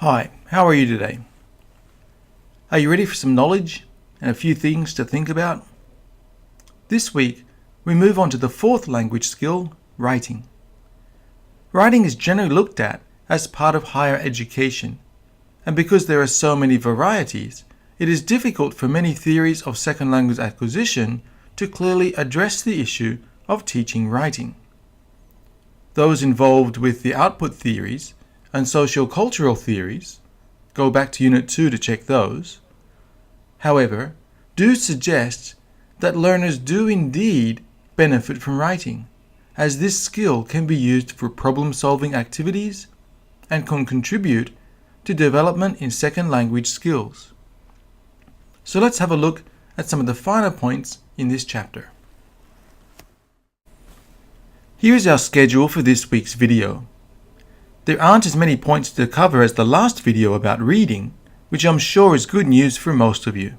Hi, how are you today? Are you ready for some knowledge and a few things to think about? This week, we move on to the fourth language skill, writing. Writing is generally looked at as part of higher education, and because there are so many varieties, it is difficult for many theories of second language acquisition to clearly address the issue of teaching writing. Those involved with the output theories and socio-cultural theories, go back to Unit 2 to check those, however, do suggest that learners do indeed benefit from writing, as this skill can be used for problem-solving activities and can contribute to development in second language skills. So let's have a look at some of the finer points in this chapter. Here's our schedule for this week's video. There aren't as many points to cover as the last video about reading, which I'm sure is good news for most of you.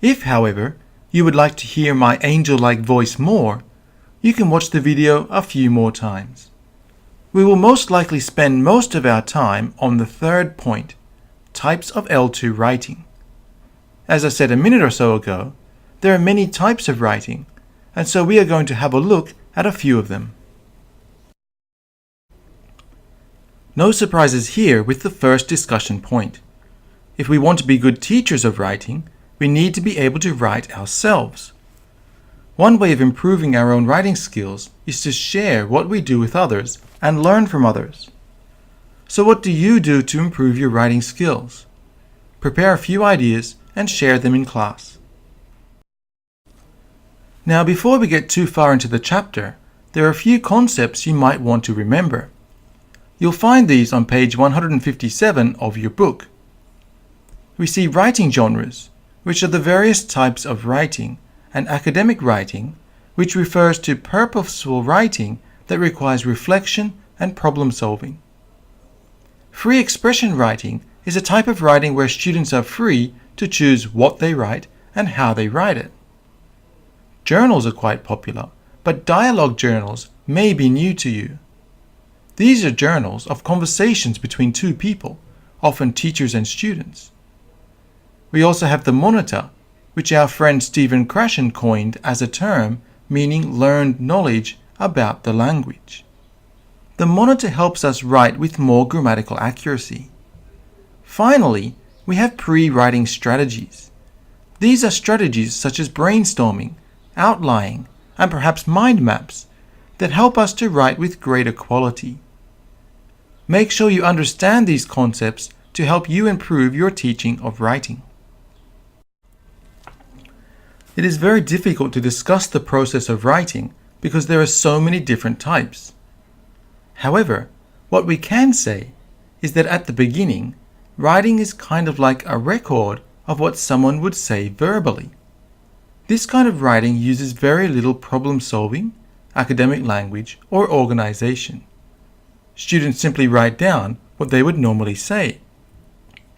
If, however, you would like to hear my angel-like voice more, you can watch the video a few more times. We will most likely spend most of our time on the third point, types of L2 writing. As I said a minute or so ago, there are many types of writing, and so we are going to have a look at a few of them. No surprises here with the first discussion point. If we want to be good teachers of writing, we need to be able to write ourselves. One way of improving our own writing skills is to share what we do with others and learn from others. So what do you do to improve your writing skills? Prepare a few ideas and share them in class. Now, before we get too far into the chapter, there are a few concepts you might want to remember. You'll find these on page 157 of your book. We see writing genres, which are the various types of writing, and academic writing, which refers to purposeful writing that requires reflection and problem solving. Free expression writing is a type of writing where students are free to choose what they write and how they write it. Journals are quite popular, but dialogue journals may be new to you. These are journals of conversations between two people, often teachers and students. We also have the monitor, which our friend Stephen Krashen coined as a term meaning learned knowledge about the language. The monitor helps us write with more grammatical accuracy. Finally, we have pre-writing strategies. These are strategies such as brainstorming, outlining, and perhaps mind maps that help us to write with greater quality. Make sure you understand these concepts to help you improve your teaching of writing. It is very difficult to discuss the process of writing because there are so many different types. However, what we can say is that at the beginning, writing is kind of like a record of what someone would say verbally. This kind of writing uses very little problem solving, academic language, or organization. Students simply write down what they would normally say.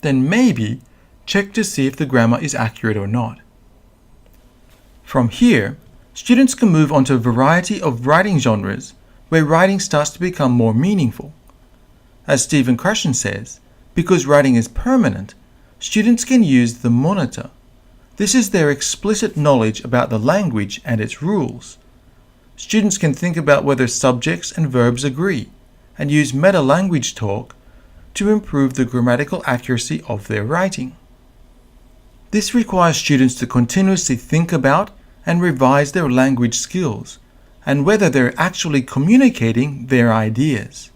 Then maybe check to see if the grammar is accurate or not. From here, students can move on to a variety of writing genres where writing starts to become more meaningful. As Stephen Krashen says, because writing is permanent, students can use the monitor. This is their explicit knowledge about the language and its rules. Students can think about whether subjects and verbs agree and use meta-language talk to improve the grammatical accuracy of their writing. This requires students to continuously think about and revise their language skills and whether they're actually communicating their ideas.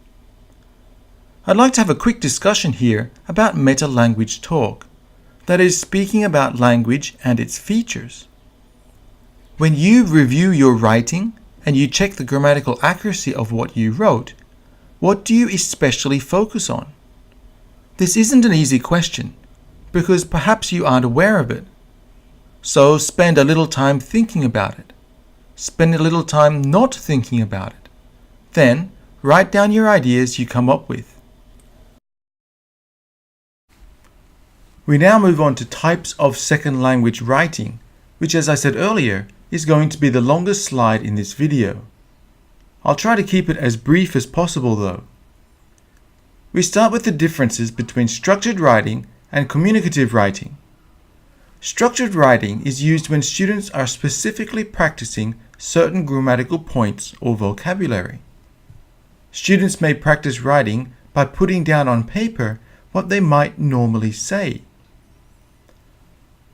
I'd like to have a quick discussion here about meta-language talk, that is, speaking about language and its features. When you review your writing and you check the grammatical accuracy of what you wrote, what do you especially focus on? This isn't an easy question, because perhaps you aren't aware of it. So spend a little time thinking about it. Spend a little time not thinking about it. Then write down your ideas you come up with. We now move on to types of second language writing, which, as I said earlier, is going to be the longest slide in this video. I'll try to keep it as brief as possible though. We start with the differences between structured writing and communicative writing. Structured writing is used when students are specifically practicing certain grammatical points or vocabulary. Students may practice writing by putting down on paper what they might normally say.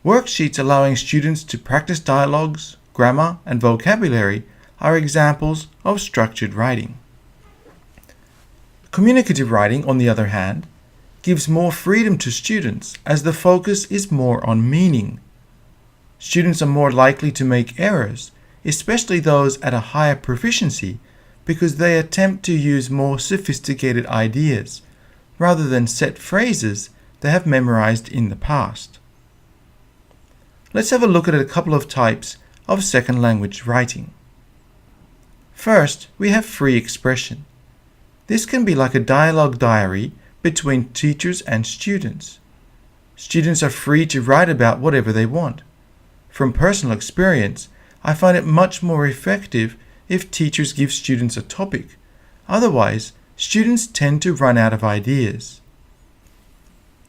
Worksheets allowing students to practice dialogues, grammar, and vocabulary are examples of structured writing. Communicative writing, on the other hand, gives more freedom to students as the focus is more on meaning. Students are more likely to make errors, especially those at a higher proficiency, because they attempt to use more sophisticated ideas rather than set phrases they have memorized in the past. Let's have a look at a couple of types of second language writing. First, we have free expression. This can be like a dialogue diary between teachers and students. Students are free to write about whatever they want. From personal experience, I find it much more effective if teachers give students a topic. Otherwise, students tend to run out of ideas.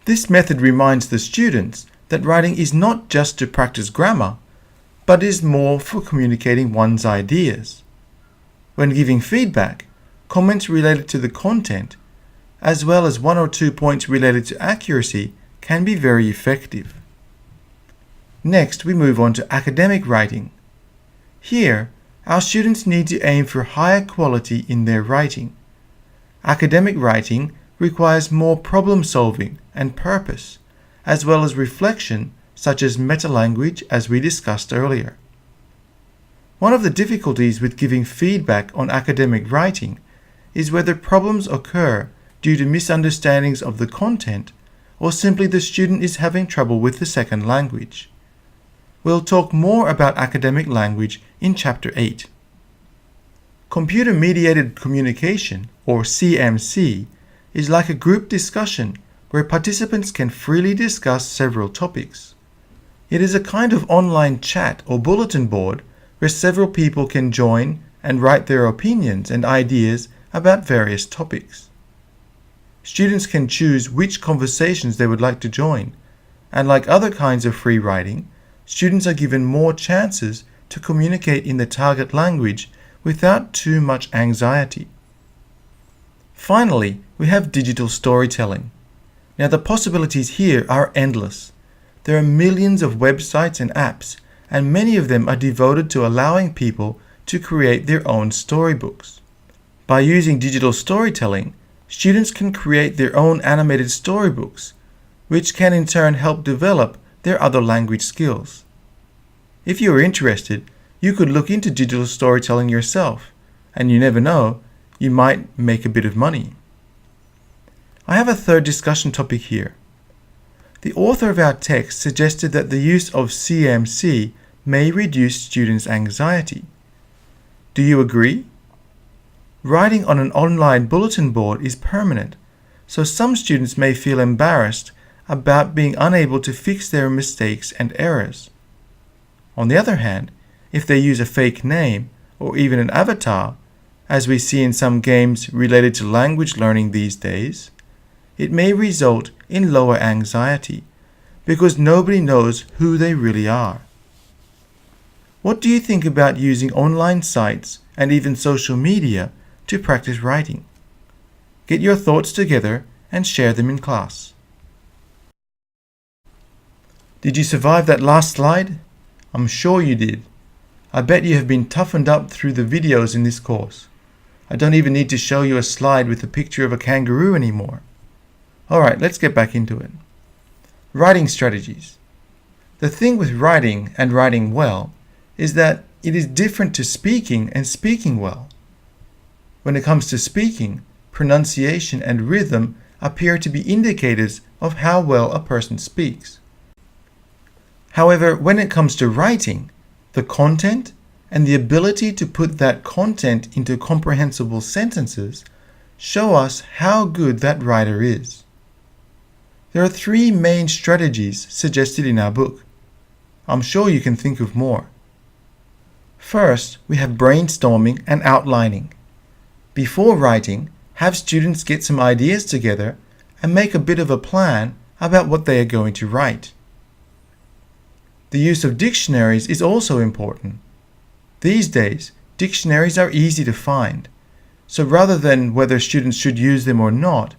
This method reminds the students that writing is not just to practice grammar, but is more for communicating one's ideas. When giving feedback, comments related to the content, as well as 1 or 2 points related to accuracy, can be very effective. Next, we move on to academic writing. Here, our students need to aim for higher quality in their writing. Academic writing requires more problem solving and purpose, as well as reflection such as meta-language as we discussed earlier. One of the difficulties with giving feedback on academic writing is whether problems occur due to misunderstandings of the content or simply the student is having trouble with the second language. We'll talk more about academic language in Chapter 8. Computer-mediated communication, or CMC, is like a group discussion where participants can freely discuss several topics. It is a kind of online chat or bulletin board where several people can join and write their opinions and ideas about various topics. Students can choose which conversations they would like to join, and like other kinds of free writing, students are given more chances to communicate in the target language without too much anxiety. Finally, we have digital storytelling. Now, the possibilities here are endless. There are millions of websites and apps, and many of them are devoted to allowing people to create their own storybooks. By using digital storytelling, students can create their own animated storybooks, which can in turn help develop their other language skills. If you are interested, you could look into digital storytelling yourself, and you never know, you might make a bit of money. I have a third discussion topic here. The author of our text suggested that the use of CMC may reduce students' anxiety. Do you agree? Writing on an online bulletin board is permanent, so some students may feel embarrassed about being unable to fix their mistakes and errors. On the other hand, if they use a fake name or even an avatar, as we see in some games related to language learning these days, it may result in lower anxiety because nobody knows who they really are. What do you think about using online sites and even social media to practice writing? Get your thoughts together and share them in class. Did you survive that last slide? I'm sure you did. I bet you have been toughened up through the videos in this course. I don't even need to show you a slide with a picture of a kangaroo anymore. Alright, let's get back into it. Writing strategies. The thing with writing and writing well is that it is different to speaking and speaking well. When it comes to speaking, pronunciation and rhythm appear to be indicators of how well a person speaks. However, when it comes to writing, the content and the ability to put that content into comprehensible sentences show us how good that writer is. There are 3 main strategies suggested in our book. I'm sure you can think of more. First, we have brainstorming and outlining. Before writing, have students get some ideas together and make a bit of a plan about what they are going to write. The use of dictionaries is also important. These days, dictionaries are easy to find, so rather than whether students should use them or not,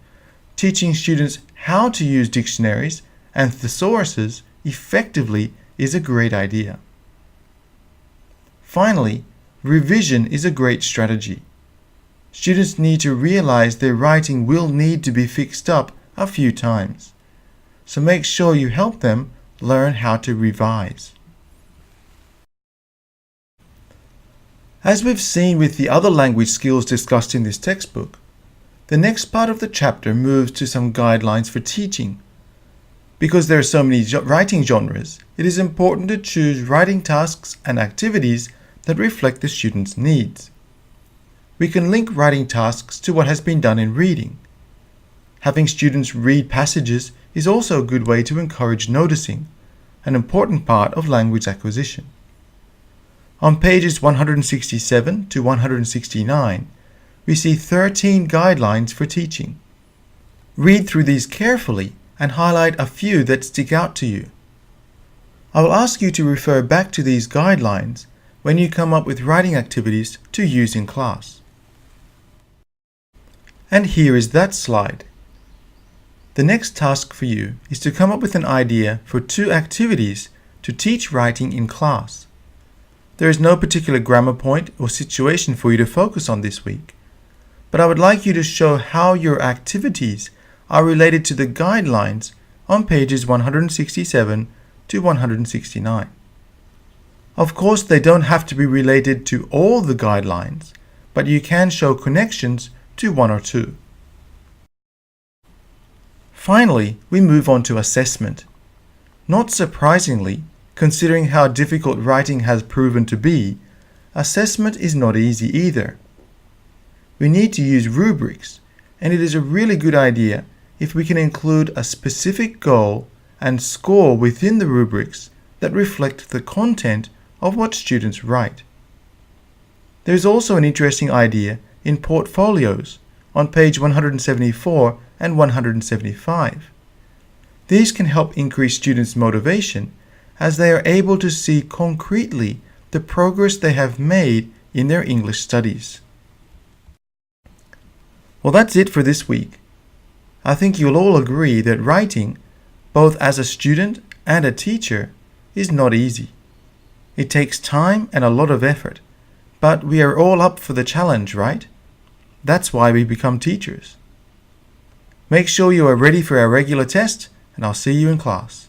teaching students how to use dictionaries and thesauruses effectively is a great idea. Finally, revision is a great strategy. Students need to realize their writing will need to be fixed up a few times, so make sure you help them learn how to revise. As we've seen with the other language skills discussed in this textbook, the next part of the chapter moves to some guidelines for teaching. Because there are so many writing genres, it is important to choose writing tasks and activities that reflect the student's needs. We can link writing tasks to what has been done in reading. Having students read passages is also a good way to encourage noticing, an important part of language acquisition. On pages 167 to 169, we see 13 guidelines for teaching. Read through these carefully and highlight a few that stick out to you. I will ask you to refer back to these guidelines when you come up with writing activities to use in class. And here is that slide. The next task for you is to come up with an idea for 2 activities to teach writing in class. There is no particular grammar point or situation for you to focus on this week, but I would like you to show how your activities are related to the guidelines on pages 167 to 169. Of course, they don't have to be related to all the guidelines, but you can show connections to 1 or 2. Finally, we move on to assessment. Not surprisingly, considering how difficult writing has proven to be, assessment is not easy either. We need to use rubrics, and it is a really good idea if we can include a specific goal and score within the rubrics that reflect the content of what students write. There is also an interesting idea in portfolios on page 174 and 175. These can help increase students' motivation as they are able to see concretely the progress they have made in their English studies. Well, that's it for this week. I think you'll all agree that writing, both as a student and a teacher, is not easy. It takes time and a lot of effort, but we are all up for the challenge, right? That's why we become teachers. Make sure you are ready for our regular test, and I'll see you in class.